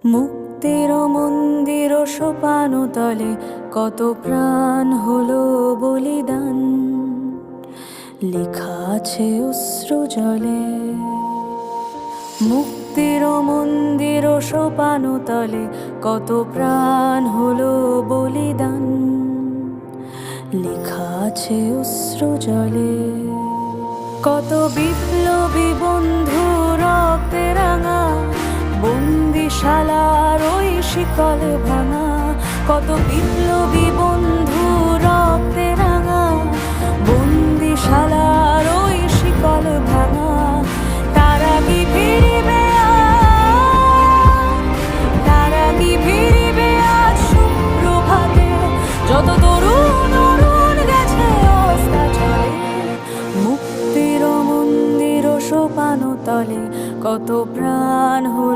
মুক্তির মন্দির সোপান তলে কত প্রাণ হলো বলিদান, লেখা আছে অশ্রু জলে। মুক্তির মন্দির সোপান তলে কত প্রাণ হলো বলিদান, লেখা আছে অশ্রু জলে। কত বিপ্লবী বন্ধু রক্তে রাঙা, বন্দিশালার ওই শিকল ভাঙা। কত বিপ্লবী বন্ধু রক্তে রাঙা, বন্দিশালার ওই শিকল ভাঙা। তারা কি ফিরিবে আজ, তারা কি ফিরিবে আজ সুপ্রভাতে, যত তরুণ অরুণ গেছে অস্তাচলে। মুক্তির মন্দির সোপান তলে কত প্রাণ হলো